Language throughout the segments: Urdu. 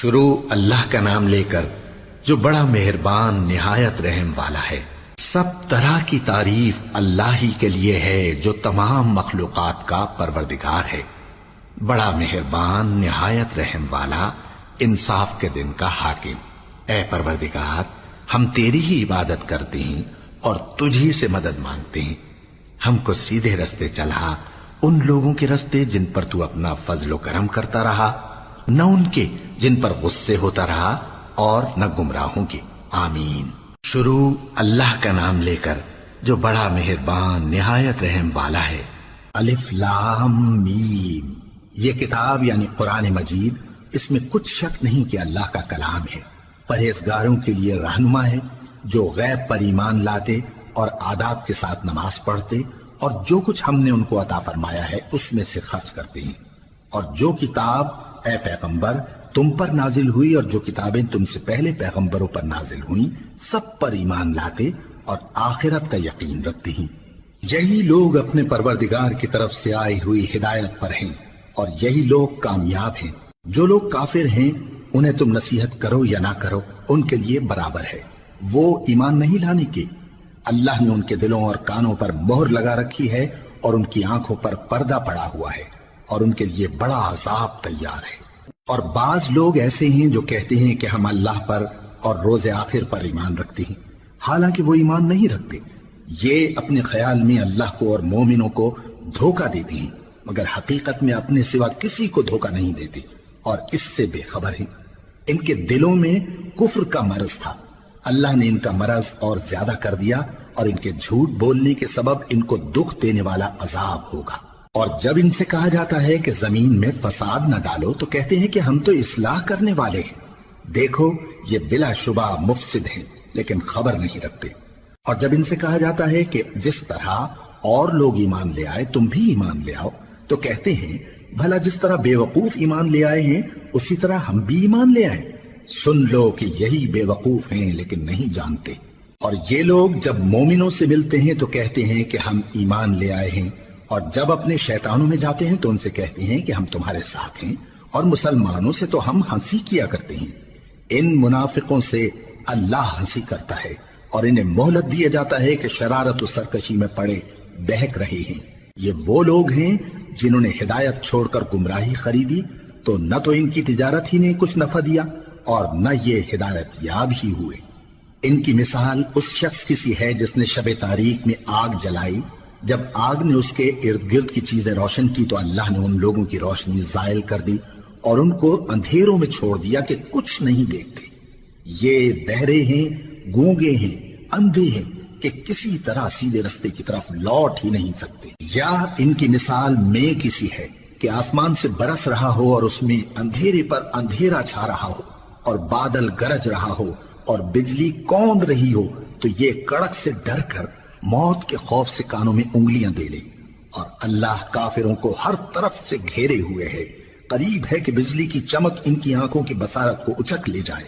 شروع اللہ کا نام لے کر جو بڑا مہربان نہایت رحم والا ہے۔ سب طرح کی تعریف اللہ ہی کے لیے ہے جو تمام مخلوقات کا پروردگار ہے، بڑا مہربان نہایت رحم والا، انصاف کے دن کا حاکم۔ اے پروردگار، ہم تیری ہی عبادت کرتے ہیں اور تجھی سے مدد مانگتے ہیں۔ ہم کو سیدھے رستے چلا، ان لوگوں کے رستے جن پر تو اپنا فضل و کرم کرتا رہا، نہ ان کے جن پر غصے ہوتا رہا، اور نہ گمراہوں کے۔ آمین۔ شروع اللہ کا نام لے کر جو بڑا مہربان نہایت رحم والا ہے۔ الف لام میم۔ یہ کتاب یعنی قرآن مجید، اس میں کچھ شک نہیں کہ اللہ کا کلام ہے، پرہیزگاروں کے لیے رہنما ہے، جو غیب پر ایمان لاتے اور آداب کے ساتھ نماز پڑھتے اور جو کچھ ہم نے ان کو عطا فرمایا ہے اس میں سے خرچ کرتے ہیں، اور جو کتاب اے پیغمبر تم پر نازل ہوئی اور جو کتابیں تم سے پہلے پیغمبروں پر نازل ہوئیں سب پر ایمان لاتے اور آخرت کا یقین رکھتے ہیں۔ یہی لوگ اپنے پروردگار کی طرف سے آئی ہوئی ہدایت پر ہیں اور یہی لوگ کامیاب ہیں۔ جو لوگ کافر ہیں انہیں تم نصیحت کرو یا نہ کرو ان کے لیے برابر ہے، وہ ایمان نہیں لانے کے۔ اللہ نے ان کے دلوں اور کانوں پر مہر لگا رکھی ہے اور ان کی آنکھوں پر پردہ پڑا ہوا ہے اور ان کے لیے بڑا عذاب تیار ہے۔ اور بعض لوگ ایسے ہیں جو کہتے ہیں کہ ہم اللہ پر اور روز آخر پر ایمان رکھتے ہیں، حالانکہ وہ ایمان نہیں رکھتے۔ یہ اپنے خیال میں اللہ کو اور مومنوں کو دھوکہ دیتے ہیں، مگر حقیقت میں اپنے سوا کسی کو دھوکہ نہیں دیتے اور اس سے بے خبر ہیں۔ ان کے دلوں میں کفر کا مرض تھا، اللہ نے ان کا مرض اور زیادہ کر دیا اور ان کے جھوٹ بولنے کے سبب ان کو دکھ دینے والا عذاب ہوگا۔ اور جب ان سے کہا جاتا ہے کہ زمین میں فساد نہ ڈالو تو کہتے ہیں کہ ہم تو اصلاح کرنے والے ہیں۔ دیکھو یہ بلا شبہ مفسد ہیں لیکن خبر نہیں رکھتے۔ اور جب ان سے کہا جاتا ہے کہ جس طرح اور لوگ ایمان لے آئے تم بھی ایمان لے آؤ تو کہتے ہیں بھلا جس طرح بے وقوف ایمان لے آئے ہیں اسی طرح ہم بھی ایمان لے آئیں۔ سن لو کہ یہی بے وقوف ہیں لیکن نہیں جانتے۔ اور یہ لوگ جب مومنوں سے ملتے ہیں تو کہتے ہیں کہ ہم ایمان لے آئے ہیں، اور جب اپنے شیطانوں میں جاتے ہیں تو ان سے کہتے ہیں کہ ہم تمہارے ساتھ ہیں، اور مسلمانوں سے تو ہم ہنسی کیا کرتے ہیں۔ ان منافقوں سے اللہ ہنسی کرتا ہے اور انہیں مہلت دیا جاتا ہے کہ شرارت و سرکشی میں پڑے بہک رہے ہیں۔ یہ وہ لوگ ہیں جنہوں نے ہدایت چھوڑ کر گمراہی خریدی، تو نہ تو ان کی تجارت ہی نے کچھ نفع دیا اور نہ یہ ہدایت یاب ہی ہوئے۔ ان کی مثال اس شخص کی سی ہے جس نے شب تاریک میں آگ جلائی، جب آگ نے اس کے ارد گرد کی چیزیں روشن کی تو اللہ نے ان لوگوں کی روشنی زائل کر دی اور ان کو اندھیروں میں چھوڑ دیا کہ کچھ نہیں دیکھتے۔ یہ بہرے ہیں، گونگے ہیں، اندھے ہیں کہ کسی طرح سیدھے رستے کی طرف لوٹ ہی نہیں سکتے۔ یا ان کی مثال میں کسی ہے کہ آسمان سے برس رہا ہو اور اس میں اندھیرے پر اندھیرا چھا رہا ہو اور بادل گرج رہا ہو اور بجلی کوند رہی ہو، تو یہ کڑک سے ڈر کر موت کے خوف سے کانوں میں انگلیاں دے لے۔ اور اللہ کافروں کو ہر طرف سے گھیرے ہوئے ہے، قریب ہے کہ بجلی کی چمک ان کی آنکھوں کی بصارت کو اچک لے جائے۔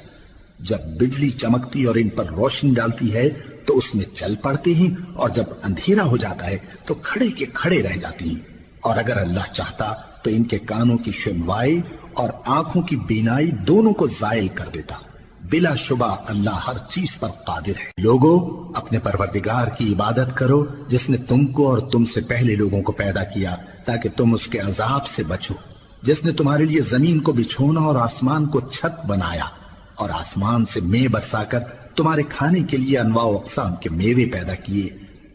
جب بجلی چمکتی اور ان پر روشنی ڈالتی ہے تو اس میں چل پڑتے ہیں، اور جب اندھیرا ہو جاتا ہے تو کھڑے کے کھڑے رہ جاتی ہیں۔ اور اگر اللہ چاہتا تو ان کے کانوں کی سنوائی اور آنکھوں کی بینائی دونوں کو زائل کر دیتا۔ بلا شبہ اللہ ہر چیز پر قادر ہے۔ لوگو اپنے پروردگار کی عبادت کرو جس نے تم کو اور تم سے پہلے لوگوں کو پیدا کیا تاکہ تم اس کے عذاب سے بچو، جس نے تمہارے لیے زمین کو بچھونا اور آسمان کو چھت بنایا، اور آسمان سے مے برسا کر تمہارے کھانے کے لیے انواع و اقسام کے میوے پیدا کیے۔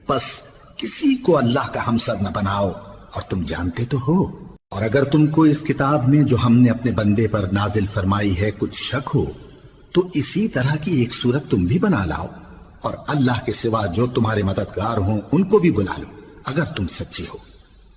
بس کسی کو اللہ کا ہمسر نہ بناؤ، اور تم جانتے تو ہو۔ اور اگر تم کو اس کتاب میں جو ہم نے اپنے بندے پر نازل فرمائی ہے کچھ شک ہو تو اسی طرح کی ایک صورت تم بھی بنا لاؤ، اور اللہ کے سوا جو تمہارے مددگار ہوں ان کو بھی بلا لو اگر تم سچے ہو۔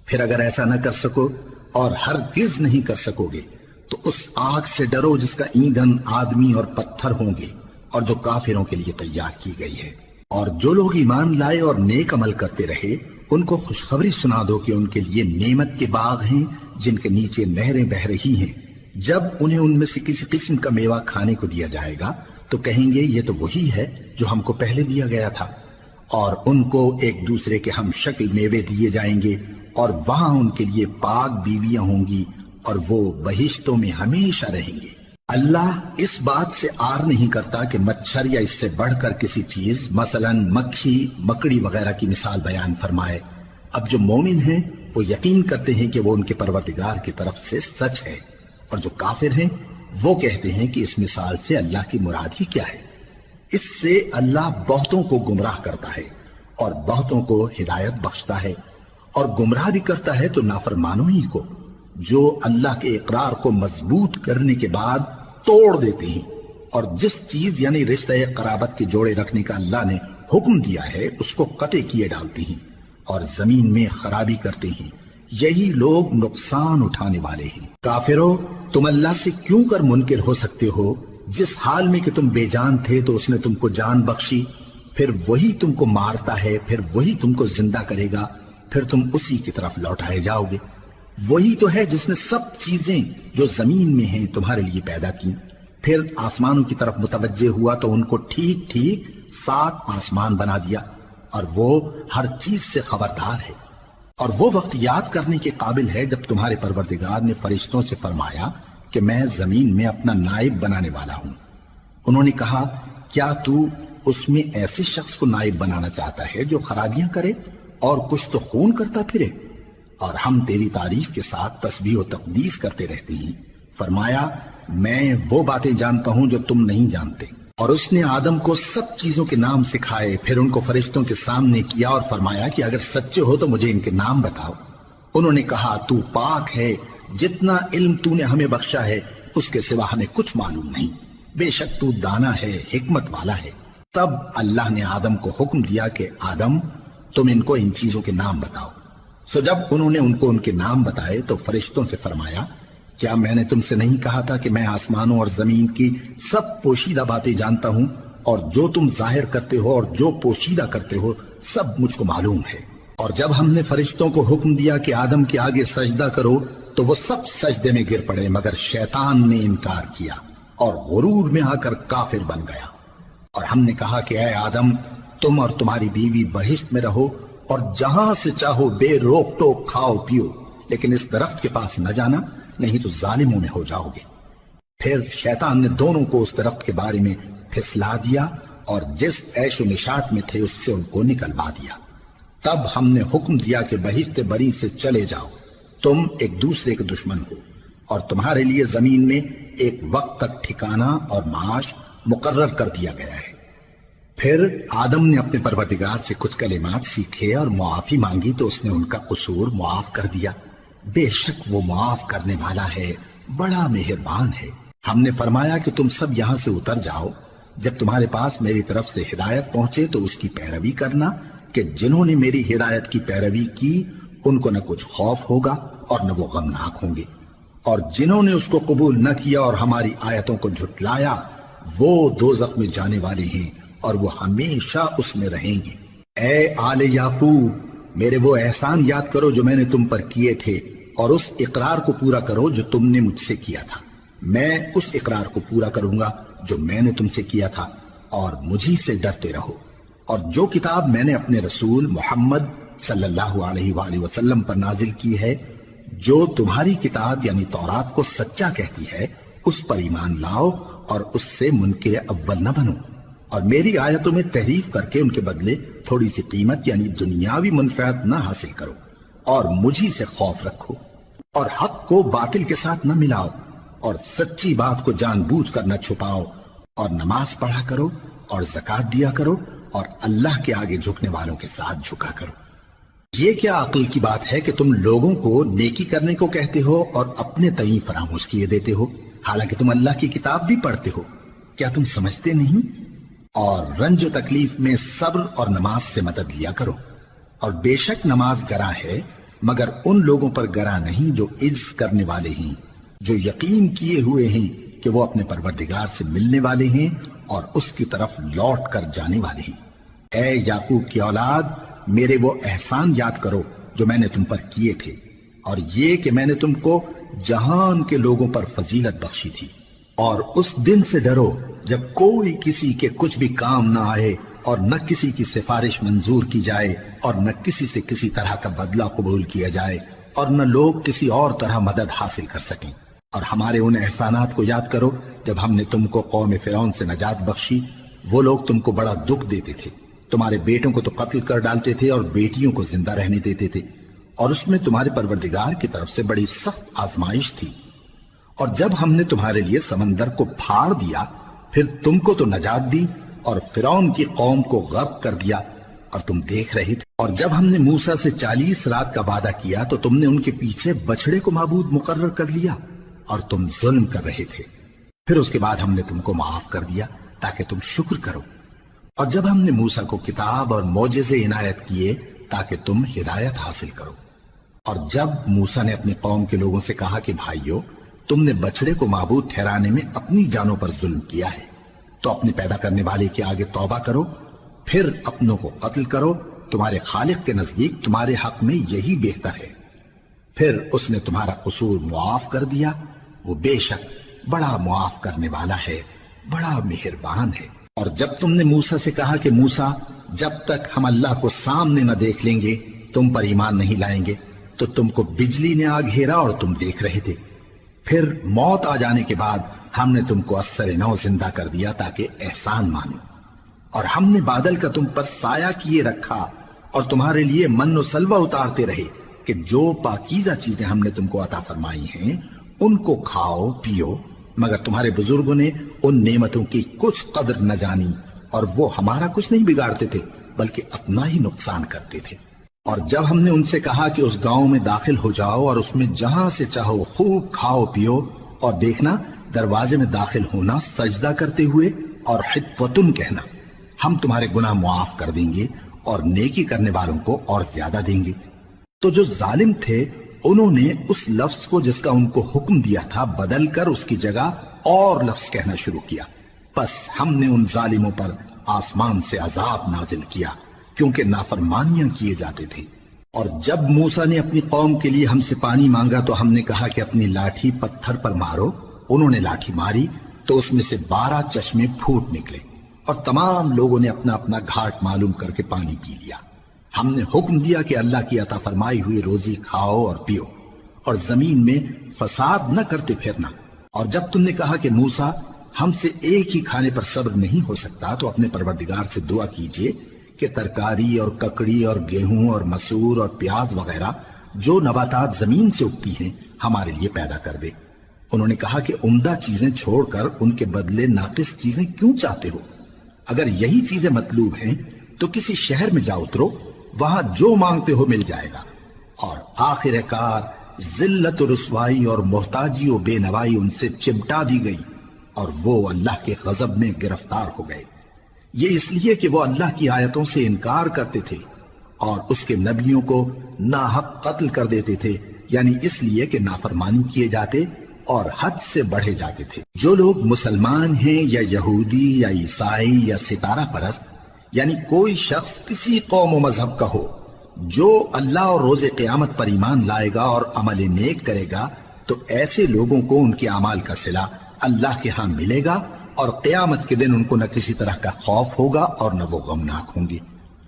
پھر اگر ایسا نہ کر سکو اور ہرگز نہیں کر سکو گے تو اس آگ سے ڈرو جس کا ایندھن آدمی اور پتھر ہوں گے اور جو کافروں کے لیے تیار کی گئی ہے۔ اور جو لوگ ایمان لائے اور نیک عمل کرتے رہے ان کو خوشخبری سنا دو کہ ان کے لیے نعمت کے باغ ہیں جن کے نیچے نہریں بہہ رہی ہیں۔ جب انہیں ان میں سے کسی قسم کا میوہ کھانے کو دیا جائے گا تو کہیں گے یہ تو وہی ہے جو ہم کو پہلے دیا گیا تھا، اور ان کو ایک دوسرے کے ہم شکل میوے دیے جائیں گے، اور وہاں ان کے لیے پاک بیویاں ہوں گی اور وہ بہشتوں میں ہمیشہ رہیں گے۔ اللہ اس بات سے آر نہیں کرتا کہ مچھر یا اس سے بڑھ کر کسی چیز مثلاً مکھی مکڑی وغیرہ کی مثال بیان فرمائے۔ اب جو مومن ہیں وہ یقین کرتے ہیں کہ وہ ان کے پروردگار کی طرف سے سچ ہے، اور جو کافر ہیں وہ کہتے ہیں کہ اس مثال سے اللہ کی مراد ہی کیا ہے۔ اس سے اللہ بہتوں کو گمراہ کرتا ہے اور بہتوں کو ہدایت بخشتا ہے، اور گمراہ بھی کرتا ہے تو نافرمانوں ہی کو، جو اللہ کے اقرار کو مضبوط کرنے کے بعد توڑ دیتے ہیں، اور جس چیز یعنی رشتہ قرابت کے جوڑے رکھنے کا اللہ نے حکم دیا ہے اس کو قطع کیے ڈالتے ہیں اور زمین میں خرابی کرتے ہیں۔ یہی لوگ نقصان اٹھانے والے ہیں۔ کافرو، تم اللہ سے کیوں کر منکر ہو سکتے ہو؟ جس حال میں کہ تم بے جان تھے تو اس نے تم کو جان بخشی، پھر وہی تم کو مارتا ہے، پھر وہی تم کو زندہ کرے گا، پھر تم اسی کی طرف لوٹائے جاؤ گے۔ وہی تو ہے جس نے سب چیزیں جو زمین میں ہیں تمہارے لیے پیدا کی، پھر آسمانوں کی طرف متوجہ ہوا تو ان کو ٹھیک ٹھیک 7 آسمان بنا دیا، اور وہ ہر چیز سے خبردار ہے۔ اور وہ وقت یاد کرنے کے قابل ہے جب تمہارے پروردگار نے فرشتوں سے فرمایا کہ میں زمین میں اپنا نائب بنانے والا ہوں۔ انہوں نے کہا، کیا تو اس میں ایسے شخص کو نائب بنانا چاہتا ہے جو خرابیاں کرے اور کچھ تو خون کرتا پھرے؟ اور ہم تیری تعریف کے ساتھ تسبیح و تقدیس کرتے رہتے ہیں۔ فرمایا، میں وہ باتیں جانتا ہوں جو تم نہیں جانتے۔ اور اس نے آدم کو سب چیزوں کے نام سکھائے، پھر ان کو فرشتوں کے سامنے کیا اور فرمایا کہ اگر سچے ہو تو مجھے ان کے نام بتاؤ۔ انہوں نے کہا، تو پاک ہے، جتنا علم تو نے ہمیں بخشا ہے اس کے سوا ہمیں کچھ معلوم نہیں، بے شک تو دانا ہے، حکمت والا ہے۔ تب اللہ نے آدم کو حکم دیا کہ آدم، تم ان کو ان چیزوں کے نام بتاؤ۔ سو جب انہوں نے ان کو ان کے نام بتائے تو فرشتوں سے فرمایا، کیا میں نے تم سے نہیں کہا تھا کہ میں آسمانوں اور زمین کی سب پوشیدہ باتیں جانتا ہوں، اور جو تم ظاہر کرتے ہو اور جو پوشیدہ کرتے ہو سب مجھ کو معلوم ہے۔ اور جب ہم نے فرشتوں کو حکم دیا کہ آدم کے آگے سجدہ کرو تو وہ سب سجدے میں گر پڑے مگر شیطان نے انکار کیا اور غرور میں آ کر کافر بن گیا۔ اور ہم نے کہا کہ اے آدم، تم اور تمہاری بیوی بہشت میں رہو اور جہاں سے چاہو بے روک ٹوک کھاؤ پیو، لیکن اس درخت کے پاس نہ جانا، نہیں تو ظالموں میں ہو جاؤ گے۔ پھر شیطان نے دونوں کو اس درخت کے بارے میں پھسلا دیا اور جس عیش و نشاط میں تھے اس سے ان کو نکلوا دیا۔ تب ہم نے حکم دیا کہ بہشت بری سے چلے جاؤ، تم ایک دوسرے کے دشمن ہو، اور تمہارے لیے زمین میں ایک وقت تک ٹھکانہ اور معاش مقرر کر دیا گیا ہے۔ پھر آدم نے اپنے پروردگار سے کچھ کلمات سیکھے اور معافی مانگی تو اس نے ان کا قصور معاف کر دیا۔ بے شک وہ معاف کرنے والا ہے، بڑا مہربان ہے۔ ہم نے فرمایا کہ تم سب یہاں سے اتر جاؤ، جب تمہارے پاس میری طرف سے ہدایت پہنچے تو اس کی پیروی کرنا، کہ جنہوں نے میری ہدایت کی پیروی کی ان کو نہ کچھ خوف ہوگا اور نہ وہ غمناک ہوں گے، اور جنہوں نے اس کو قبول نہ کیا اور ہماری آیتوں کو جھٹلایا وہ دوزخ میں جانے والے ہیں اور وہ ہمیشہ اس میں رہیں گے۔ اے آل یعقوب، میرے وہ احسان یاد کرو جو میں نے تم پر کیے تھے، اور اس اقرار کو پورا کرو جو تم نے مجھ سے کیا تھا۔ میں اس اقرار کو پورا کروں گا جو میں نے تم سے کیا تھا، اور مجھی سے ڈرتے رہو۔ اور جو کتاب میں نے اپنے رسول محمد صلی اللہ علیہ وآلہ وسلم پر نازل کی ہے، جو تمہاری کتاب یعنی تورات کو سچا کہتی ہے، اس پر ایمان لاؤ اور اس سے منکر اول نہ بنو، اور میری آیتوں میں تحریف کر کے ان کے بدلے تھوڑی سی قیمت یعنی دنیاوی منفعت نہ حاصل کرو، اور مجھی سے خوف رکھو، اور حق کو باطل کے ساتھ نہ ملاؤ، اور سچی بات کو جان بوجھ کر نہ چھپاؤ، اور نماز پڑھا کرو اور زکوٰۃ دیا کرو، اور اللہ کے آگے جھکنے والوں کے ساتھ جھکا کرو۔ یہ کیا عقل کی بات ہے کہ تم لوگوں کو نیکی کرنے کو کہتے ہو اور اپنے تئیں فراموش کیے دیتے ہو، حالانکہ تم اللہ کی کتاب بھی پڑھتے ہو؟ کیا تم سمجھتے نہیں؟ اور رنج و تکلیف میں صبر اور نماز سے مدد لیا کرو، اور بے شک نماز گراں ہے مگر ان لوگوں پر گراں نہیں جو عجز کرنے والے ہیں، جو یقین کیے ہوئے ہیں کہ وہ اپنے پروردگار سے ملنے والے ہیں اور اس کی طرف لوٹ کر جانے والے ہیں۔ اے یعقوب کی اولاد، میرے وہ احسان یاد کرو جو میں نے تم پر کیے تھے، اور یہ کہ میں نے تم کو جہان کے لوگوں پر فضیلت بخشی تھی۔ اور اس دن سے ڈرو جب کوئی کسی کے کچھ بھی کام نہ آئے، اور نہ کسی کی سفارش منظور کی جائے، اور نہ کسی سے کسی طرح کا بدلہ قبول کیا جائے، اور نہ لوگ کسی اور طرح مدد حاصل کر سکیں۔ اور ہمارے ان احسانات کو یاد کرو جب ہم نے تم کو قوم فرعون سے نجات بخشی، وہ لوگ تم کو بڑا دکھ دیتے تھے، تمہارے بیٹوں کو تو قتل کر ڈالتے تھے اور بیٹیوں کو زندہ رہنے دیتے تھے، اور اس میں تمہارے پروردگار کی طرف سے بڑی سخت آزمائش تھی۔ اور جب ہم نے تمہارے لیے سمندر کو پھاڑ دیا، پھر تم کو تو نجات دی اور فرعون کی قوم کو غرق کر دیا، اور تم دیکھ رہے تھے۔ اور جب ہم نے موسیٰ سے 40 رات کا وعدہ کیا تو تم نے ان کے پیچھے بچڑے کو معبود مقرر کر لیا اور تم ظلم کر رہے تھے۔ پھر اس کے بعد ہم نے تم کو معاف کر دیا تاکہ تم شکر کرو۔ اور جب ہم نے موسیٰ کو کتاب اور معجزے عنایت کیے تاکہ تم ہدایت حاصل کرو۔ اور جب موسیٰ نے اپنی قوم کے لوگوں سے کہا کہ بھائیو، تم نے بچڑے کو معبود ٹھہرانے میں اپنی جانوں پر ظلم کیا ہے، تو اپنے پیدا کرنے والے کے آگے توبہ کرو، پھر اپنوں کو قتل کرو، تمہارے خالق کے نزدیک تمہارے حق میں یہی بہتر ہے۔ پھر اس نے تمہارا قصور معاف کر دیا، وہ بے شک بڑا معاف کرنے والا ہے، بڑا مہربان ہے۔ اور جب تم نے موسیٰ سے کہا کہ موسیٰ، جب تک ہم اللہ کو سامنے نہ دیکھ لیں گے تم پر ایمان نہیں لائیں گے، تو تم کو بجلی نے آ گھیرا اور تم دیکھ رہے تھے۔ پھر موت آ جانے کے بعد ہم نے تم کو اثر نو زندہ کر دیا تاکہ احسان مانو۔ اور ہم نے بادل کا تم پر سایہ کیے رکھا اور تمہارے لیے من و سلوہ اتارتے رہے کہ جو پاکیزہ چیزیں ہم نے تم کو عطا فرمائی ہیں ان کو کھاؤ پیو، مگر تمہارے بزرگوں نے ان نعمتوں کی کچھ قدر نہ جانی، اور وہ ہمارا کچھ نہیں بگاڑتے تھے بلکہ اپنا ہی نقصان کرتے تھے۔ اور جب ہم نے ان سے کہا کہ اس گاؤں میں داخل ہو جاؤ اور اس میں جہاں سے چاہو خوب کھاؤ پیو، اور دیکھنا دروازے میں داخل ہونا سجدہ کرتے ہوئے اور حطوۃ کہنا، ہم تمہارے گناہ معاف کر دیں گے اور نیکی کرنے والوں کو اور زیادہ دیں گے۔ تو جو ظالم تھے انہوں نے اس لفظ کو جس کا ان کو حکم دیا تھا بدل کر اس کی جگہ اور لفظ کہنا شروع کیا، پس ہم نے ان ظالموں پر آسمان سے عذاب نازل کیا کیونکہ نافرمانیاں کیے جاتے تھے۔ اور جب موسیٰ نے اپنی قوم کے لیے ہم سے پانی مانگا تو ہم نے کہا کہ اپنی لاٹھی پتھر پر مارو، انہوں نے لاٹھی ماری تو اس میں سے 12 چشمے پھوٹ نکلے، اور تمام لوگوں نے اپنا اپنا گھاٹ معلوم کر کے پانی پی لیا۔ ہم نے حکم دیا کہ اللہ کی عطا فرمائی ہوئی روزی کھاؤ اور پیو، اور زمین میں فساد نہ کرتے پھرنا۔ اور جب تم نے کہا کہ موسیٰ، ہم سے ایک ہی کھانے پر صبر نہیں ہو سکتا، تو اپنے پروردگار سے دعا کیجئے کہ ترکاری اور ککڑی اور گیہوں اور مسور اور پیاز وغیرہ جو نباتات زمین سے اگتی ہیں ہمارے لیے پیدا کر دے۔ انہوں نے کہا کہ عمدہ چیزیں چھوڑ کر ان کے بدلے ناقص چیزیں کیوں چاہتے ہو؟ اگر یہی چیزیں مطلوب ہیں تو کسی شہر میں جا اترو، وہاں جو مانگتے ہو مل جائے گا۔ اور آخر کار ذلت و رسوائی اور محتاجی و بے نوائی ان سے چمٹا دی گئی، اور وہ اللہ کے غضب میں گرفتار ہو گئے۔ یہ اس لیے کہ وہ اللہ کی آیتوں سے انکار کرتے تھے اور اس کے نبیوں کو ناحق قتل کر دیتے تھے، یعنی اس لیے کہ نافرمانی کیے جاتے اور حد سے بڑھے جاتے تھے۔ جو لوگ مسلمان ہیں یا یہودی یا عیسائی یا ستارہ پرست، یعنی کوئی شخص کسی قوم و مذہب کا ہو، جو اللہ اور روز قیامت پر ایمان لائے گا اور عمل نیک کرے گا، تو ایسے لوگوں کو ان کے اعمال کا صلہ اللہ کے ہاں ملے گا، اور قیامت کے دن ان کو نہ کسی طرح کا خوف ہوگا اور نہ وہ غمناک ہوں گے۔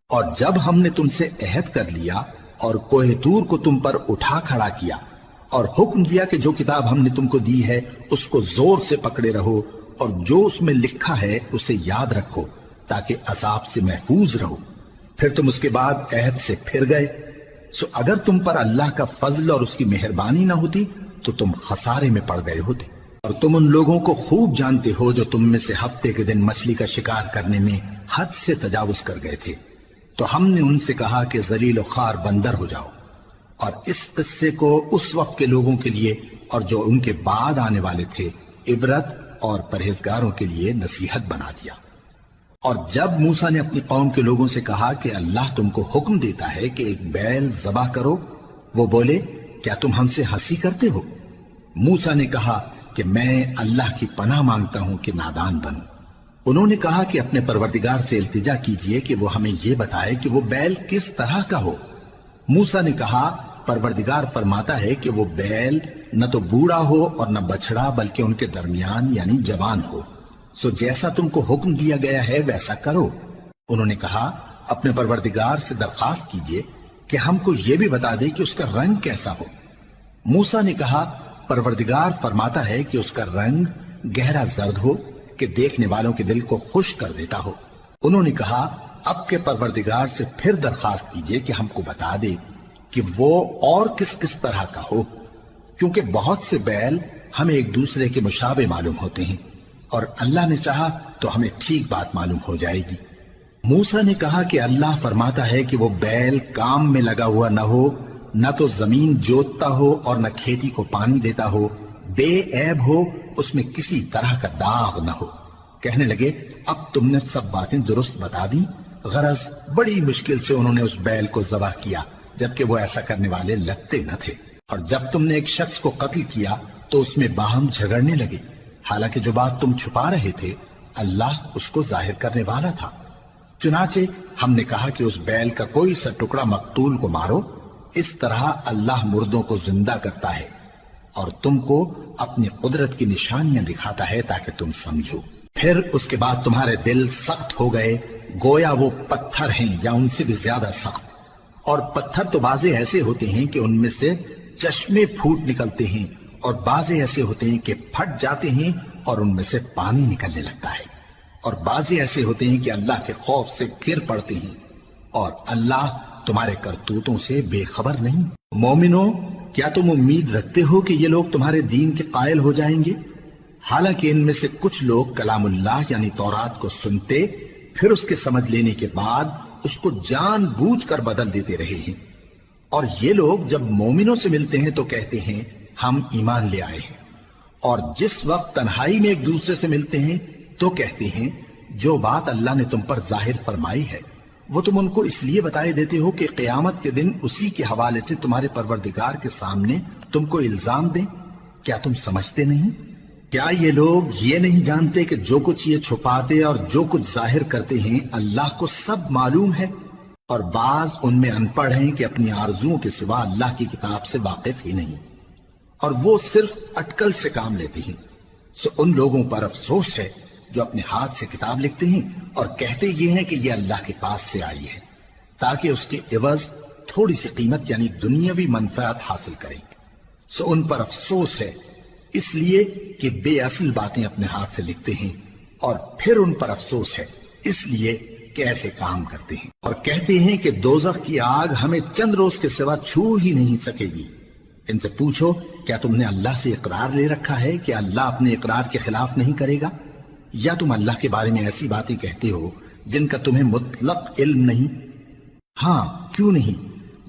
اور جب ہم نے تم سے عہد کر لیا اور کوہ طور کو تم پر اٹھا کھڑا کیا اور حکم دیا کہ جو کتاب ہم نے تم کو دی ہے اس کو زور سے پکڑے رہو، اور جو اس میں لکھا ہے اسے یاد رکھو تاکہ عذاب سے محفوظ رہو، پھر تم اس کے بعد عہد سے پھر گئے، سو اگر تم پر اللہ کا فضل اور اس کی مہربانی نہ ہوتی تو تم خسارے میں پڑ گئے ہوتے۔ اور تم ان لوگوں کو خوب جانتے ہو جو تم میں سے ہفتے کے دن مچھلی کا شکار کرنے میں حد سے تجاوز کر گئے تھے، تو ہم نے ان سے کہا کہ ذلیل و خوار بندر ہو جاؤ، اور اس قصے کو اس وقت کے لوگوں کے لیے اور جو ان کے بعد آنے والے تھے عبرت اور پرہیزگاروں کے لیے نصیحت بنا دیا۔ اور جب موسیٰ نے اپنی قوم کے لوگوں سے کہا کہ اللہ تم کو حکم دیتا ہے کہ ایک بیل ذبح کرو، وہ بولے کیا تم ہم سے ہنسی کرتے ہو؟ موسیٰ نے کہا کہ میں اللہ کی پناہ مانگتا ہوں کہ نادان بنوں۔ انہوں نے کہا کہ اپنے پروردگار سے التجا کیجئے کہ وہ ہمیں یہ بتائے کہ وہ بیل کس طرح کا ہو۔ موسیٰ نے کہا پروردگار فرماتا ہے کہ وہ بیل نہ تو بوڑھا ہو اور نہ بچڑا بلکہ ان کے درمیان یعنی جوان ہو، سو جیسا تم کو حکم دیا گیا ہے ویسا کرو۔ انہوں نے کہا اپنے پروردگار سے درخواست کیجئے کہ ہم کو یہ بھی بتا دے کہ اس کا رنگ کیسا ہو۔ موسیٰ نے کہا پروردگار فرماتا ہے کہ اس کا رنگ گہرا زرد ہو کہ دیکھنے والوں کے دل کو خوش کر دیتا ہو۔ انہوں نے کہا اب کے پروردگار سے پھر درخواست کیجئے کہ ہم کو بتا دے کہ وہ اور کس کس طرح کا ہو، کیونکہ بہت سے بیل ہمیں ایک دوسرے کے مشابہ معلوم ہوتے ہیں، اور اللہ نے چاہا تو ہمیں ٹھیک بات معلوم ہو جائے گی۔ موسیٰ نے کہا کہ اللہ فرماتا ہے کہ وہ بیل کام میں لگا ہوا نہ ہو، نہ تو زمین جوتتا ہو اور نہ کھیتی کو پانی دیتا ہو، بے عیب ہو، اس میں کسی طرح کا داغ نہ ہو۔ کہنے لگے اب تم نے سب باتیں درست بتا دی۔ غرض بڑی مشکل سے انہوں نے اس بیل کو ذبح کیا، جبکہ وہ ایسا کرنے والے لگتے نہ تھے۔ اور جب تم نے ایک شخص کو قتل کیا تو اس میں باہم جھگڑنے لگے، حالانکہ جو بات تم چھپا رہے تھے اللہ اس کو ظاہر کرنے والا تھا۔ چنانچہ ہم نے کہا کہ اس بیل کا کوئی سا ٹکڑا مقتول کو مارو، اس طرح اللہ مردوں کو زندہ کرتا ہے اور تم کو اپنی قدرت کی نشانیاں دکھاتا ہے تاکہ تم سمجھو۔ پھر اس کے بعد تمہارے دل سخت ہو گئے گویا وہ پتھر ہیں یا ان سے بھی زیادہ سخت، اور پتھر تو بعضے ایسے ہوتے ہیں کہ ان میں سے چشمے پھوٹ نکلتے ہیں، اور بعضے ایسے ہوتے ہیں کہ پھٹ جاتے ہیں اور ان میں سے پانی نکلنے لگتا ہے، اور بعضے ایسے ہوتے ہیں کہ اللہ کے خوف سے گر پڑتے ہیں، اور اللہ تمہارے کرتوتوں سے بے خبر نہیں۔ مومنو، کیا تم امید رکھتے ہو کہ یہ لوگ تمہارے دین کے قائل ہو جائیں گے؟ حالانکہ ان میں سے کچھ لوگ کلام اللہ یعنی تورات کو سنتے پھر اس کے سمجھ لینے کے بعد اس کو جان بوجھ کر بدل دیتے رہے ہیں، اور یہ لوگ جب مومنوں سے ملتے ہیں تو کہتے ہیں ہم ایمان لے آئے ہیں، اور جس وقت تنہائی میں ایک دوسرے سے ملتے ہیں تو کہتے ہیں جو بات اللہ نے تم پر ظاہر فرمائی ہے وہ تم ان کو اس لیے بتائے دیتے ہو کہ قیامت کے دن اسی کے حوالے سے تمہارے پروردگار کے سامنے تم کو الزام دیں۔ کیا تم سمجھتے نہیں؟ کیا یہ لوگ یہ نہیں جانتے کہ جو کچھ یہ چھپاتے اور جو کچھ ظاہر کرتے ہیں اللہ کو سب معلوم ہے؟ اور بعض ان میں ان پڑھ ہیں کہ اپنی آرزوؤں کے سوا اللہ کی کتاب سے واقف ہی نہیں، اور وہ صرف اٹکل سے کام لیتے ہیں۔ سو ان لوگوں پر افسوس ہے جو اپنے ہاتھ سے کتاب لکھتے ہیں اور کہتے یہ ہیں کہ یہ اللہ کے پاس سے آئی ہے تاکہ اس کے عوض تھوڑی سی قیمت یعنی دنیاوی منفعت حاصل کریں۔ سو ان پر افسوس ہے اس لیے کہ بے اصل باتیں اپنے ہاتھ سے لکھتے ہیں، اور پھر ان پر افسوس ہے اس لیے کہ ایسے کام کرتے ہیں، اور کہتے ہیں کہ دوزخ کی آگ ہمیں چند روز کے سوا چھو ہی نہیں سکے گی۔ ان سے پوچھو کیا تم نے اللہ سے اقرار لے رکھا ہے کہ اللہ اپنے اقرار کے خلاف نہیں کرے گا، یا تم اللہ کے بارے میں ایسی باتیں کہتے ہو جن کا تمہیں مطلق علم نہیں؟ ہاں کیوں نہیں،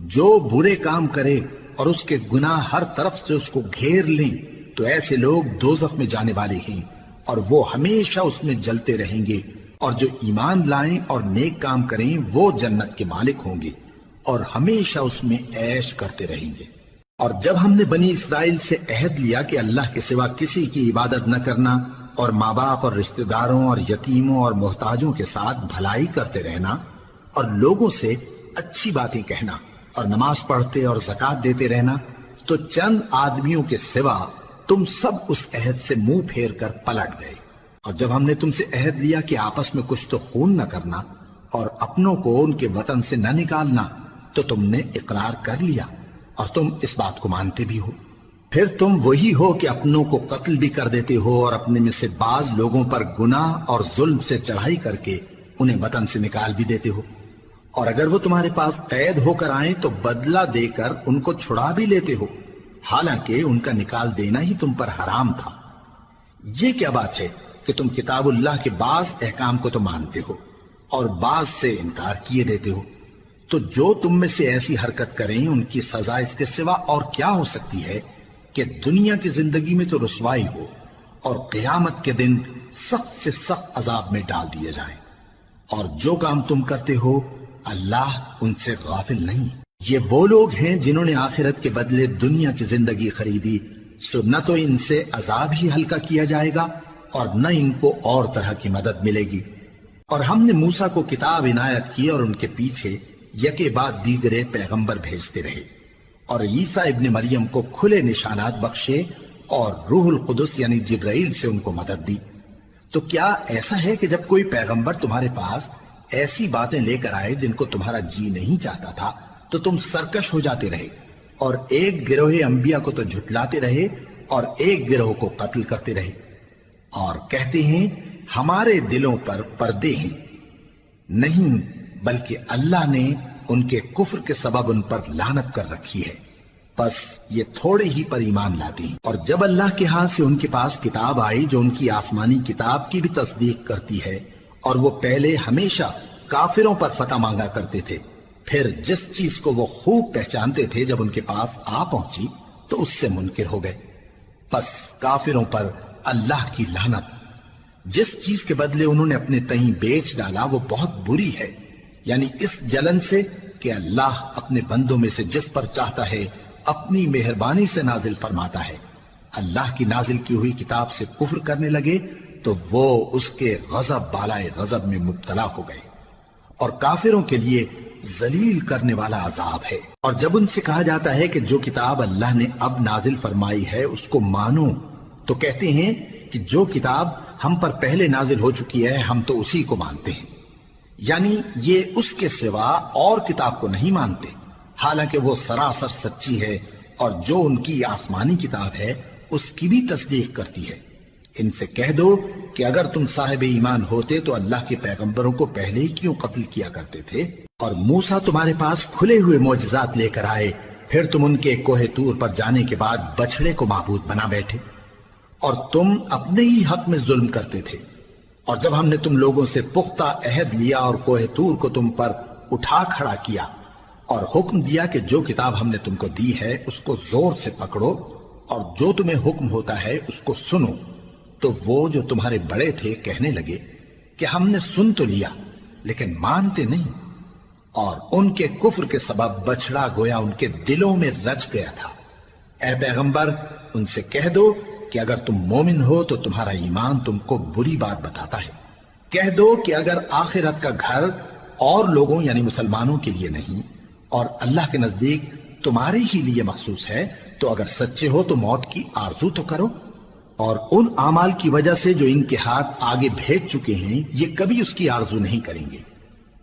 جو برے کام کرے اور اس کے گناہ ہر طرف سے اس کو گھیر لیں تو ایسے لوگ دوزخ میں جانے والے ہیں اور وہ ہمیشہ اس میں جلتے رہیں گے، اور جو ایمان لائیں اور نیک کام کریں وہ جنت کے مالک ہوں گے اور ہمیشہ اس میں عیش کرتے رہیں گے۔ اور جب ہم نے بنی اسرائیل سے عہد لیا کہ اللہ کے سوا کسی کی عبادت نہ کرنا اور ماں باپ اور رشتہ داروں اور یتیموں اور محتاجوں کے ساتھ بھلائی کرتے رہنا اور لوگوں سے اچھی باتیں کہنا اور نماز پڑھتے اور زکوٰۃ دیتے رہنا، تو چند آدمیوں کے سوا تم سب اس عہد سے منہ پھیر کر پلٹ گئے۔ اور جب ہم نے تم سے عہد لیا کہ آپس میں کچھ تو خون نہ کرنا اور اپنوں کو ان کے وطن سے نہ نکالنا، تو تم نے اقرار کر لیا اور تم اس بات کو مانتے بھی ہو۔ پھر تم وہی ہو کہ اپنوں کو قتل بھی کر دیتے ہو اور اپنے میں سے بعض لوگوں پر گناہ اور ظلم سے چڑھائی کر کے انہیں وطن سے نکال بھی دیتے ہو، اور اگر وہ تمہارے پاس قید ہو کر آئیں تو بدلہ دے کر ان کو چھڑا بھی لیتے ہو، حالانکہ ان کا نکال دینا ہی تم پر حرام تھا۔ یہ کیا بات ہے کہ تم کتاب اللہ کے بعض احکام کو تو مانتے ہو اور بعض سے انکار کیے دیتے ہو؟ تو جو تم میں سے ایسی حرکت کریں ان کی سزا اس کے سوا اور کیا ہو سکتی ہے کہ دنیا کی زندگی میں تو رسوائی ہو اور قیامت کے دن سخت سے سخت عذاب میں ڈال دیے جائیں۔ اور جو کام تم کرتے ہو اللہ ان سے غافل نہیں۔ یہ وہ لوگ ہیں جنہوں نے آخرت کے بدلے دنیا کی زندگی خریدی، سو نہ تو ان سے عذاب ہی ہلکا کیا جائے گا اور نہ ان کو اور طرح کی مدد ملے گی۔ اور ہم نے موسیٰ کو کتاب عنایت کی اور ان کے پیچھے یکے بعد دیگرے پیغمبر بھیجتے رہے، اور عیسیٰ ابن مریم کو کھلے نشانات بخشے اور روح القدس یعنی جبرائیل سے ان کو مدد دی۔ تو کیا ایسا ہے کہ جب کوئی پیغمبر تمہارے پاس ایسی باتیں لے کر آئے جن کو تمہارا جی نہیں چاہتا تھا تو تم سرکش ہو جاتے رہے، اور ایک گروہ انبیاء کو تو جھٹلاتے رہے اور ایک گروہ کو قتل کرتے رہے؟ اور کہتے ہیں ہمارے دلوں پر پردے ہیں، نہیں بلکہ اللہ نے ان کے کفر کے سبب ان پر لعنت کر رکھی ہے، بس یہ تھوڑے ہی پر ایمان لاتے ہیں۔ اور جب اللہ کے ہاں سے ان کے پاس کتاب آئی جو ان کی آسمانی کتاب کی بھی تصدیق کرتی ہے، اور وہ پہلے ہمیشہ کافروں پر فتح مانگا کرتے تھے، پھر جس چیز کو وہ خوب پہچانتے تھے جب ان کے پاس آ پہنچی تو اس سے منکر ہو گئے، بس کافروں پر اللہ کی لعنت۔ جس چیز کے بدلے انہوں نے اپنے تئیں بیچ ڈالا وہ بہت بری ہے، یعنی اس جلن سے کہ اللہ اپنے بندوں میں سے جس پر چاہتا ہے اپنی مہربانی سے نازل فرماتا ہے۔ اللہ کی نازل کی ہوئی کتاب سے کفر کرنے لگے تو وہ اس کے غضب بالائے غضب میں مبتلا ہو گئے، اور کافروں کے لیے ذلیل کرنے والا عذاب ہے۔ اور جب ان سے کہا جاتا ہے کہ جو کتاب اللہ نے اب نازل فرمائی ہے اس کو مانو، تو کہتے ہیں کہ جو کتاب ہم پر پہلے نازل ہو چکی ہے ہم تو اسی کو مانتے ہیں، یعنی یہ اس کے سوا اور کتاب کو نہیں مانتے، حالانکہ وہ سراسر سچی ہے، اور جو ان کی آسمانی کتاب ہے اس کی بھی تصدیق کرتی ہے۔ ان سے کہہ دو کہ اگر تم صاحب ایمان ہوتے تو اللہ کے پیغمبروں کو پہلے ہی کیوں قتل کیا کرتے تھے؟ اور موسیٰ تمہارے پاس کھلے ہوئے معجزات لے کر آئے، پھر تم ان کے کوہ طور پر جانے کے بعد بچڑے کو معبود بنا بیٹھے، اور تم اپنے ہی حق میں ظلم کرتے تھے۔ اور جب ہم نے تم لوگوں سے پختہ عہد لیا اور کوہ طور کو تم پر اٹھا کھڑا کیا اور حکم دیا کہ جو کتاب ہم نے تم کو دی ہے اس کو زور سے پکڑو اور جو تمہیں حکم ہوتا ہے اس کو سنو، تو وہ جو تمہارے بڑے تھے کہنے لگے کہ ہم نے سن تو لیا لیکن مانتے نہیں، اور ان کے کفر کے سبب بچڑا گویا ان کے دلوں میں رچ گیا تھا۔ اے پیغمبر ان سے کہہ دو کہ اگر تم مومن ہو تو تمہارا ایمان تم کو بری بات بتاتا ہے۔ کہہ دو کہ اگر آخرت کا گھر اور لوگوں یعنی مسلمانوں کے لیے نہیں اور اللہ کے نزدیک تمہارے ہی لیے مخصوص ہے تو اگر سچے ہو تو موت کی آرزو تو کرو، اور ان اعمال کی وجہ سے جو ان کے ہاتھ آگے بھیج چکے ہیں یہ کبھی اس کی آرزو نہیں کریں گے،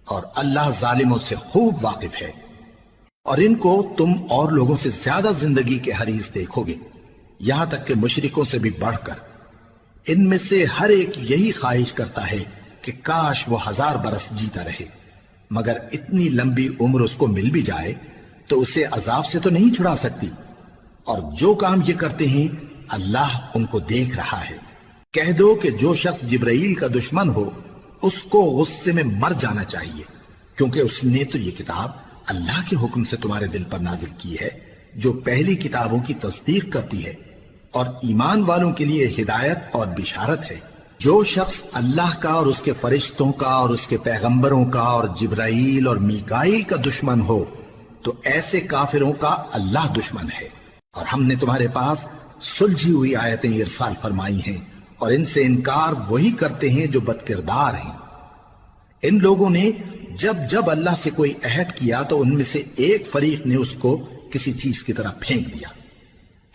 اور اللہ ظالموں سے خوب واقف ہے۔ اور ان کو تم اور لوگوں سے زیادہ زندگی کے حریص دیکھو گے، یہاں تک کہ مشرکوں سے بھی بڑھ کر۔ ان میں سے ہر ایک یہی خواہش کرتا ہے کہ کاش وہ 1000 برس جیتا رہے، مگر اتنی لمبی عمر اس کو مل بھی جائے تو اسے عذاب سے تو نہیں چھڑا سکتی، اور جو کام یہ کرتے ہیں اللہ ان کو دیکھ رہا ہے۔ کہہ دو کہ جو شخص جبرائیل کا دشمن ہو اس کو غصے میں مر جانا چاہیے، کیونکہ اس نے تو یہ کتاب اللہ کے حکم سے تمہارے دل پر نازل کی ہے جو پہلی کتابوں کی تصدیق کرتی ہے، اور ایمان والوں کے لیے ہدایت اور بشارت ہے۔ جو شخص اللہ کا اور اس کے فرشتوں کا اور اس کے پیغمبروں کا اور جبرائیل اور میکائیل کا دشمن ہو تو ایسے کافروں کا اللہ دشمن ہے۔ اور ہم نے تمہارے پاس سلجھی ہوئی آیتیں ارسال فرمائی ہیں، اور ان سے انکار وہی کرتے ہیں جو بد کردار ہیں۔ ان لوگوں نے جب جب اللہ سے کوئی عہد کیا تو ان میں سے ایک فریق نے اس کو کسی چیز کی طرح پھینک دیا۔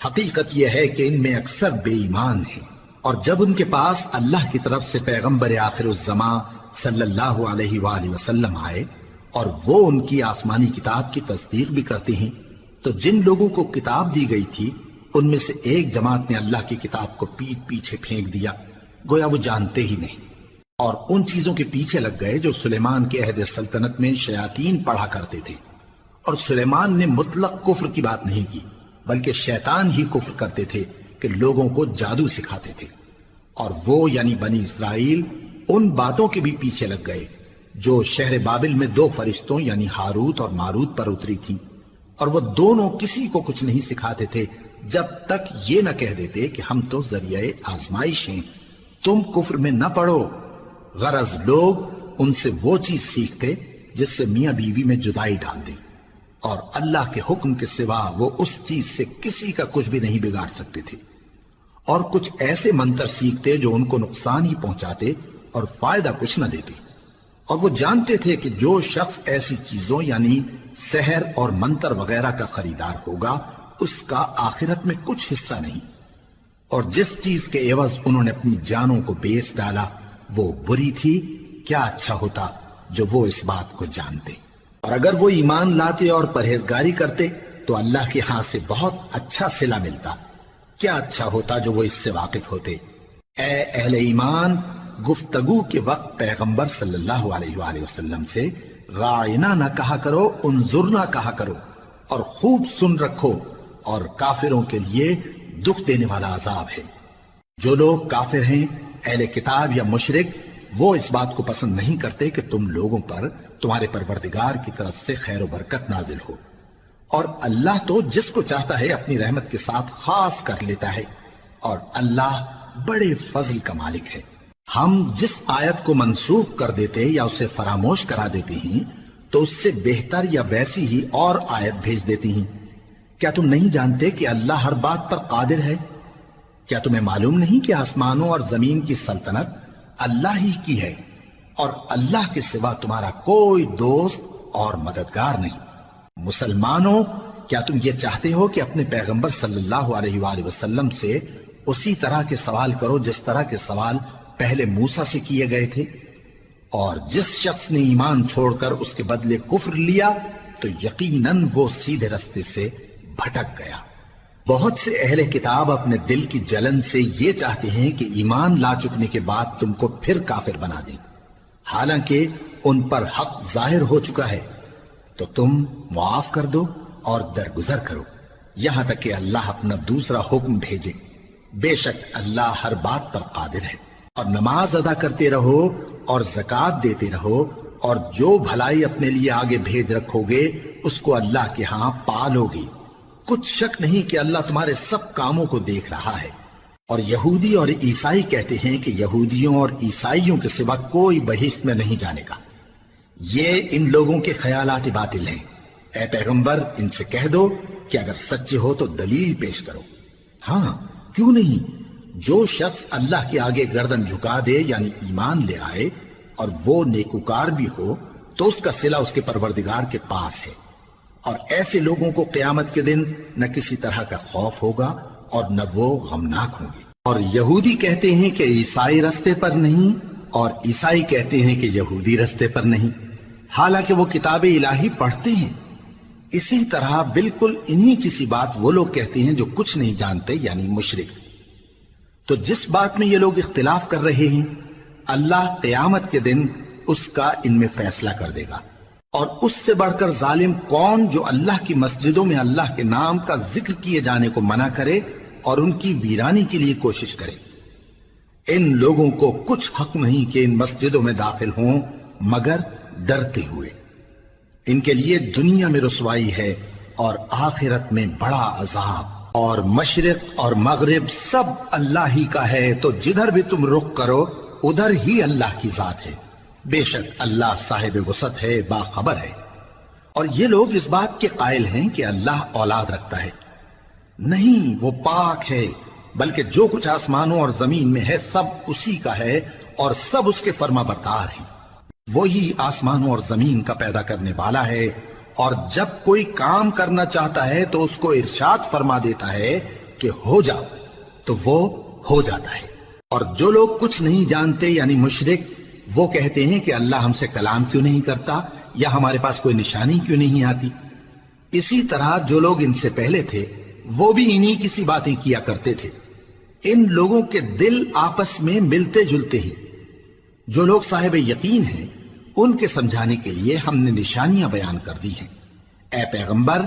حقیقت یہ ہے کہ ان میں اکثر بے ایمان ہیں، اور جب ان کے پاس اللہ کی طرف سے پیغمبر آخر الزماں صلی اللہ علیہ وآلہ وسلم آئے اور وہ ان کی آسمانی کتاب کی تصدیق بھی کرتے ہیں، تو جن لوگوں کو کتاب دی گئی تھی ان میں سے ایک جماعت نے اللہ کی کتاب کو پیٹ پیچھے پھینک دیا، گویا وہ جانتے ہی نہیں، اور ان چیزوں کے پیچھے لگ گئے جو سلیمان کے عہد سلطنت میں شیاطین پڑھا کرتے تھے۔ اور سلیمان نے مطلق کفر کی بات نہیں کی، بلکہ شیطان ہی کفر کرتے تھے کہ لوگوں کو جادو سکھاتے تھے، اور وہ یعنی بنی اسرائیل ان باتوں کے بھی پیچھے لگ گئے جو شہر بابل میں 2 فرشتوں یعنی ہاروت اور ماروت پر اتری تھی، اور وہ دونوں کسی کو کچھ نہیں سکھاتے تھے جب تک یہ نہ کہہ دیتے کہ ہم تو ذریعہ آزمائش ہیں، تم کفر میں نہ پڑو۔ غرض لوگ ان سے وہ چیز سیکھتے جس سے میاں بیوی میں جدائی ڈال دیں، اور اللہ کے حکم کے سوا وہ اس چیز سے کسی کا کچھ بھی نہیں بگاڑ سکتے تھے، اور کچھ ایسے منتر سیکھتے جو ان کو نقصان ہی پہنچاتے اور فائدہ کچھ نہ دیتے، اور وہ جانتے تھے کہ جو شخص ایسی چیزوں یعنی سحر اور منتر وغیرہ کا خریدار ہوگا اس کا آخرت میں کچھ حصہ نہیں، اور جس چیز کے عوض انہوں نے اپنی جانوں کو بیچ ڈالا وہ بری تھی۔ کیا اچھا ہوتا جو وہ اس بات کو جانتے، اور اگر وہ ایمان لاتے اور پرہیزگاری کرتے تو اللہ کے ہاں سے بہت اچھا صلہ ملتا۔ کیا اچھا ہوتا جو وہ اس سے واقف ہوتے۔ اے اہل ایمان، گفتگو کے وقت پیغمبر صلی اللہ علیہ وآلہ وسلم سے رائنا نہ کہا کرو، انظرنا کہا کرو، اور خوب سن رکھو، اور کافروں کے لیے دکھ دینے والا عذاب ہے۔ جو لوگ کافر ہیں، اہل کتاب یا مشرک، وہ اس بات کو پسند نہیں کرتے کہ تم لوگوں پر تمہارے پروردگار کی طرف سے خیر و برکت نازل ہو، اور اللہ تو جس کو چاہتا ہے اپنی رحمت کے ساتھ خاص کر لیتا ہے، اور اللہ بڑے فضل کا مالک ہے۔ ہم جس آیت کو منسوخ کر دیتے یا اسے فراموش کرا دیتے ہیں تو اس سے بہتر یا ویسی ہی اور آیت بھیج دیتی ہیں۔ کیا تم نہیں جانتے کہ اللہ ہر بات پر قادر ہے؟ کیا تمہیں معلوم نہیں کہ آسمانوں اور زمین کی سلطنت اللہ ہی کی ہے، اور اللہ کے سوا تمہارا کوئی دوست اور مددگار نہیں؟ مسلمانوں، کیا تم یہ چاہتے ہو کہ اپنے پیغمبر صلی اللہ علیہ وآلہ وسلم سے اسی طرح کے سوال کرو جس طرح کے سوال پہلے موسیٰ سے کیے گئے تھے؟ اور جس شخص نے ایمان چھوڑ کر اس کے بدلے کفر لیا تو یقیناً وہ سیدھے رستے سے بھٹک گیا۔ بہت سے اہل کتاب اپنے دل کی جلن سے یہ چاہتے ہیں کہ ایمان لا چکنے کے بعد تم کو پھر کافر بنا دیں، حالانکہ ان پر حق ظاہر ہو چکا ہے۔ تو تم معاف کر دو اور درگزر کرو یہاں تک کہ اللہ اپنا دوسرا حکم بھیجے۔ بے شک اللہ ہر بات پر قادر ہے۔ اور نماز ادا کرتے رہو اور زکوٰۃ دیتے رہو، اور جو بھلائی اپنے لیے آگے بھیج رکھو گے اس کو اللہ کے ہاں پالو گے۔ کچھ شک نہیں کہ اللہ تمہارے سب کاموں کو دیکھ رہا ہے۔ اور یہودی اور عیسائی کہتے ہیں کہ یہودیوں اور عیسائیوں کے سوا کوئی بہشت میں نہیں جانے گا۔ یہ ان لوگوں کے خیالات باطل ہیں۔ اے پیغمبر، ان سے کہہ دو کہ اگر سچے ہو تو دلیل پیش کرو۔ ہاں، کیوں نہیں؟ جو شخص اللہ کے آگے گردن جھکا دے یعنی ایمان لے آئے اور وہ نیکوکار بھی ہو تو اس کا صلہ اس کے پروردگار کے پاس ہے، اور ایسے لوگوں کو قیامت کے دن نہ کسی طرح کا خوف ہوگا اور نہ وہ غمناک ہوں گے۔ اور یہودی کہتے ہیں کہ عیسائی رستے پر نہیں، اور عیسائی کہتے ہیں کہ یہودی رستے پر نہیں، حالانکہ وہ کتاب الہی پڑھتے ہیں۔ اسی طرح بالکل انہی کسی بات وہ لوگ کہتے ہیں جو کچھ نہیں جانتے یعنی مشرک۔ تو جس بات میں یہ لوگ اختلاف کر رہے ہیں اللہ قیامت کے دن اس کا ان میں فیصلہ کر دے گا۔ اور اس سے بڑھ کر ظالم کون جو اللہ کی مسجدوں میں اللہ کے نام کا ذکر کیے جانے کو منع کرے اور ان کی ویرانی کے لیے کوشش کرے۔ ان لوگوں کو کچھ حق نہیں کہ ان مسجدوں میں داخل ہوں مگر ڈرتے ہوئے۔ ان کے لیے دنیا میں رسوائی ہے اور آخرت میں بڑا عذاب۔ اور مشرق اور مغرب سب اللہ ہی کا ہے، تو جدھر بھی تم رخ کرو ادھر ہی اللہ کی ذات ہے۔ بے شک اللہ صاحب وسعت ہے، باخبر ہے۔ اور یہ لوگ اس بات کے قائل ہیں کہ اللہ اولاد رکھتا ہے۔ نہیں، وہ پاک ہے، بلکہ جو کچھ آسمانوں اور زمین میں ہے سب اسی کا ہے، اور سب اس کے فرما بردار ہیں۔ وہی آسمانوں اور زمین کا پیدا کرنے والا ہے، اور جب کوئی کام کرنا چاہتا ہے تو اس کو ارشاد فرما دیتا ہے کہ ہو جا، تو وہ ہو جاتا ہے۔ اور جو لوگ کچھ نہیں جانتے یعنی مشرک، وہ کہتے ہیں کہ اللہ ہم سے کلام کیوں نہیں کرتا، یا ہمارے پاس کوئی نشانی کیوں نہیں آتی۔ اسی طرح جو لوگ ان سے پہلے تھے وہ بھی انہی کسی باتیں کیا کرتے تھے۔ ان لوگوں کے دل آپس میں ملتے جلتے ہیں۔ جو لوگ صاحب یقین ہیں ان کے سمجھانے کے لیے ہم نے نشانیاں بیان کر دی ہیں۔ اے پیغمبر،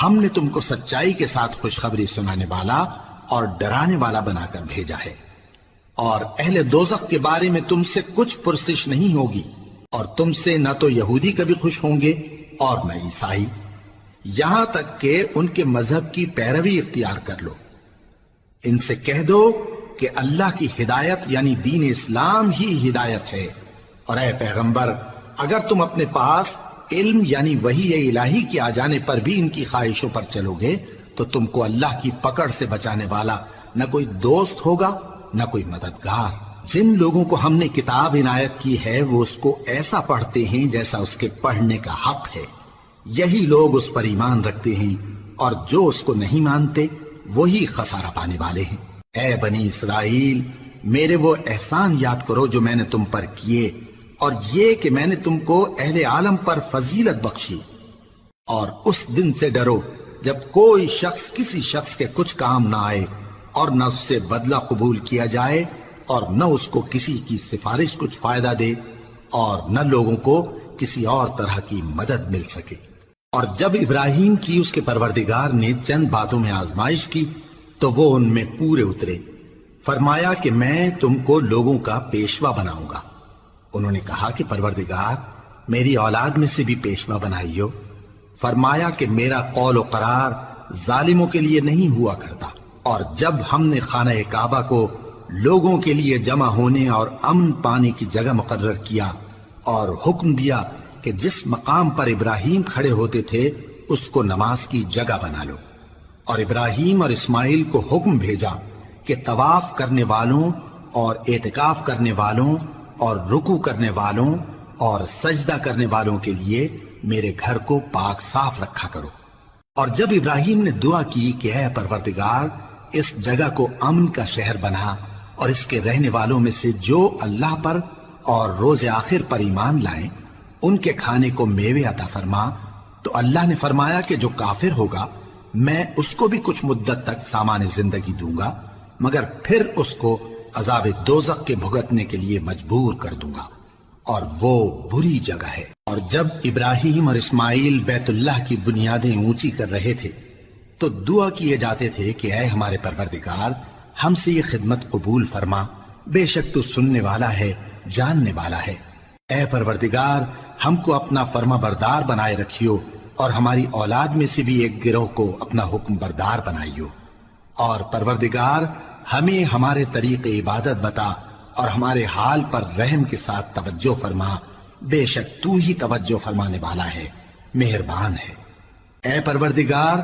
ہم نے تم کو سچائی کے ساتھ خوشخبری سنانے والا اور ڈرانے والا بنا کر بھیجا ہے، اور اہل دوزخ کے بارے میں تم سے کچھ پرسش نہیں ہوگی، اور تم سے نہ تو یہودی کبھی خوش ہوں گے اور نہ عیسائی، یہاں تک کہ ان کے مذہب کی پیروی اختیار کر لو۔ ان سے کہہ دو کہ اللہ کی ہدایت یعنی دین اسلام ہی ہدایت ہے، اور اے پیغمبر اگر تم اپنے پاس علم یعنی وحی الہی کے آ جانے پر بھی ان کی خواہشوں پر چلو گے تو تم کو اللہ کی پکڑ سے بچانے والا نہ کوئی دوست ہوگا نہ کوئی مددگار۔ جن لوگوں کو ہم نے کتاب عنایت کی ہے وہ اس کو ایسا پڑھتے ہیں جیسا اس کے پڑھنے کا حق ہے، یہی لوگ اس پر ایمان رکھتے ہیں، اور جو اس کو نہیں مانتے وہی خسارہ پانے والے ہیں۔ اے بنی اسرائیل، میرے وہ احسان یاد کرو جو میں نے تم پر کیے، اور یہ کہ میں نے تم کو اہل عالم پر فضیلت بخشی، اور اس دن سے ڈرو جب کوئی شخص کسی شخص کے کچھ کام نہ آئے اور نہ اس سے بدلہ قبول کیا جائے، اور نہ اس کو کسی کی سفارش کچھ فائدہ دے اور نہ لوگوں کو کسی اور طرح کی مدد مل سکے۔ اور جب ابراہیم کی اس کے پروردگار نے چند باتوں میں آزمائش کی تو وہ ان میں پورے اترے۔ فرمایا کہ میں تم کو لوگوں کا پیشوا بناؤں گا۔ انہوں نے کہا کہ پروردگار میری اولاد میں سے بھی پیشوا بنائیو۔ فرمایا کہ میرا قول و قرار ظالموں کے لیے نہیں ہوا کرتا۔ اور جب ہم نے خانہ کعبہ کو لوگوں کے لیے جمع ہونے اور امن پانے کی جگہ مقرر کیا اور حکم دیا کہ جس مقام پر ابراہیم کھڑے ہوتے تھے اس کو نماز کی جگہ بنا لو، اور ابراہیم اور اسماعیل کو حکم بھیجا کہ طواف کرنے والوں اور اعتکاف کرنے والوں اور رکوع کرنے والوں اور سجدہ کرنے والوں کے لیے میرے گھر کو پاک صاف رکھا کرو۔ اور جب ابراہیم نے دعا کی کہ اے پروردگار اس جگہ کو امن کا شہر بنا اور اس کے رہنے والوں میں سے جو اللہ پر اور روز آخر پر ایمان لائیں ان کے کھانے کو میوے عطا فرما، تو اللہ نے فرمایا کہ جو کافر ہوگا میں اس کو بھی کچھ مدت تک سامان زندگی دوں گا، مگر پھر اس کو عذاب دوزخ کے بھگتنے کے لیے مجبور کر دوں گا، اور وہ بری جگہ ہے۔ اور جب ابراہیم اور اسماعیل بیت اللہ کی بنیادیں اونچی کر رہے تھے تو دعا کیے جاتے تھے کہ اے ہمارے پروردگار ہم سے یہ خدمت قبول فرما، بے شک تو سننے والا ہے، جاننے والا ہے۔ اے پروردگار ہم کو اپنا فرما بردار بنائے رکھیو، اور ہماری اولاد میں سے بھی ایک گروہ کو اپنا حکم بردار بنائیو، اور پروردگار ہمیں ہمارے طریق عبادت بتا اور ہمارے حال پر رحم کے ساتھ توجہ فرما، بے شک تو ہی توجہ فرمانے والا ہے، مہربان ہے۔ اے پروردگار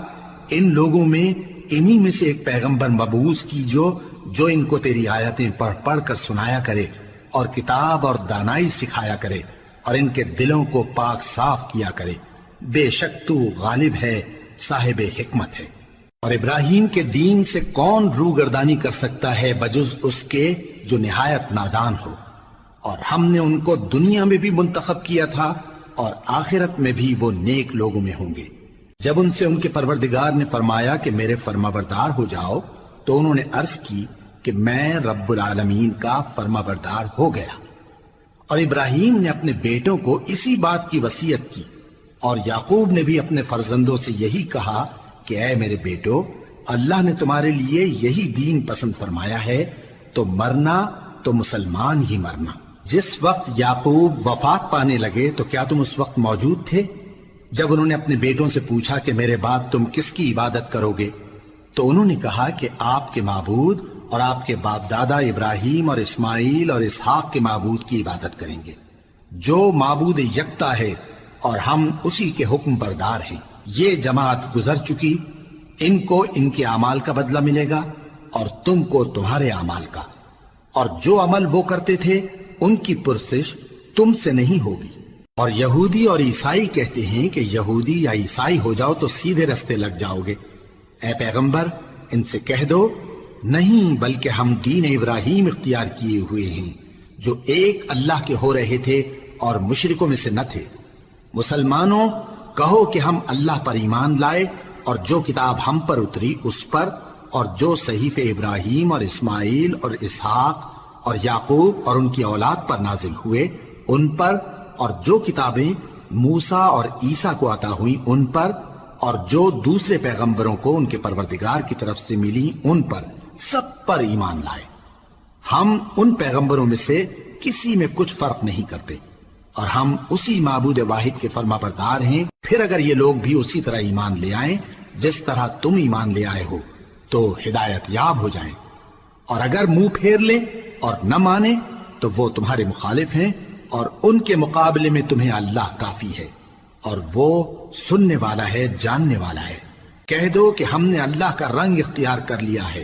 ان لوگوں میں انہی میں سے ایک پیغمبر مبعوث کیجو جو ان کو تیری آیتیں پڑھ پڑھ کر سنایا کرے اور کتاب اور دانائی سکھایا کرے اور ان کے دلوں کو پاک صاف کیا کرے، بے شک تو غالب ہے، صاحب حکمت ہے۔ اور ابراہیم کے دین سے کون روگردانی کر سکتا ہے بجز اس کے جو نہایت نادان ہو، اور ہم نے ان کو دنیا میں بھی منتخب کیا تھا اور آخرت میں بھی وہ نیک لوگوں میں ہوں گے۔ جب ان سے ان کے پروردگار نے فرمایا کہ میرے فرما بردار ہو جاؤ تو انہوں نے عرض کی کہ میں رب العالمین کا فرما بردار ہو گیا۔ اور ابراہیم نے اپنے بیٹوں کو اسی بات کی وصیت کی، اور یعقوب نے بھی اپنے فرزندوں سے یہی کہا کہ اے میرے بیٹو اللہ نے تمہارے لیے یہی دین پسند فرمایا ہے، تو مرنا تو مسلمان ہی مرنا۔ جس وقت یعقوب وفات پانے لگے تو کیا تم اس وقت موجود تھے جب انہوں نے اپنے بیٹوں سے پوچھا کہ میرے بعد تم کس کی عبادت کرو گے؟ تو انہوں نے کہا کہ آپ کے معبود اور آپ کے باپ دادا ابراہیم اور اسماعیل اور اسحاق کے معبود کی عبادت کریں گے، جو معبود یکتا ہے اور ہم اسی کے حکم بردار ہیں۔ یہ جماعت گزر چکی، ان کو ان کے اعمال کا بدلہ ملے گا اور تم کو تمہارے اعمال کا، اور جو عمل وہ کرتے تھے ان کی پرسش تم سے نہیں ہوگی۔ اور یہودی اور عیسائی کہتے ہیں کہ یہودی یا عیسائی ہو جاؤ تو سیدھے رستے لگ جاؤ گے۔ اے پیغمبر ان سے کہہ دو نہیں، بلکہ ہم دین ابراہیم اختیار کیے ہوئے ہیں جو ایک اللہ کے ہو رہے تھے اور مشرکوں میں سے نہ تھے۔ مسلمانوں کہو کہ ہم اللہ پر ایمان لائے اور جو کتاب ہم پر اتری اس پر، اور جو صحیفے ابراہیم اور اسماعیل اور اسحاق اور یعقوب اور ان کی اولاد پر نازل ہوئے ان پر، اور جو کتابیں موسیٰ اور عیسیٰ کو عطا ہوئیں ان پر، اور جو دوسرے پیغمبروں کو ان کے پروردگار کی طرف سے ملی ان پر، سب پر ایمان لائے۔ ہم ان پیغمبروں میں سے کسی میں کچھ فرق نہیں کرتے، اور ہم اسی معبود واحد کے فرما بردار ہیں۔ پھر اگر یہ لوگ بھی اسی طرح ایمان لے آئیں جس طرح تم ایمان لے آئے ہو تو ہدایت یاب ہو جائیں، اور اگر منہ پھیر لیں اور نہ مانیں تو وہ تمہارے مخالف ہیں، اور ان کے مقابلے میں تمہیں اللہ کافی ہے، اور وہ سننے والا ہے، جاننے والا ہے۔ کہہ دو کہ ہم نے اللہ کا رنگ اختیار کر لیا ہے،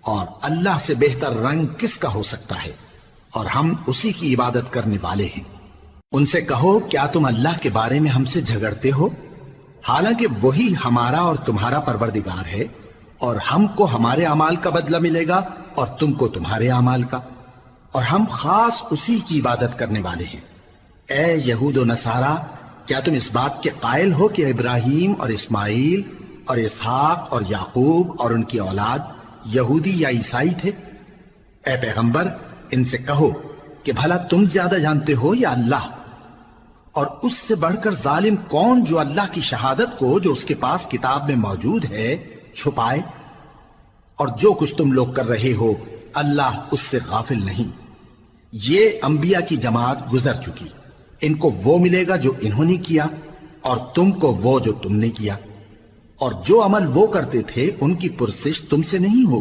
اور اللہ سے بہتر رنگ کس کا ہو سکتا ہے، اور ہم اسی کی عبادت کرنے والے ہیں۔ ان سے کہو کیا تم اللہ کے بارے میں ہم سے جھگڑتے ہو، حالانکہ وہی ہمارا اور تمہارا پروردگار ہے، اور ہم کو ہمارے اعمال کا بدلہ ملے گا اور تم کو تمہارے اعمال کا، اور ہم خاص اسی کی عبادت کرنے والے ہیں۔ اے یہود و نصارا کیا تم اس بات کے قائل ہو کہ ابراہیم اور اسماعیل اور اسحاق اور یعقوب اور ان کی اولاد یہودی یا عیسائی تھے؟ اے پیغمبر ان سے کہو کہ بھلا تم زیادہ جانتے ہو یا اللہ؟ اور اس سے بڑھ کر ظالم کون جو اللہ کی شہادت کو جو اس کے پاس کتاب میں موجود ہے چھپائے؟ اور جو کچھ تم لوگ کر رہے ہو اللہ اس سے غافل نہیں۔ یہ انبیاء کی جماعت گزر چکی، ان کو وہ ملے گا جو انہوں نے کیا اور تم کو وہ جو تم نے کیا، اور جو عمل وہ کرتے تھے ان کی پرسش تم سے نہیں ہوگی۔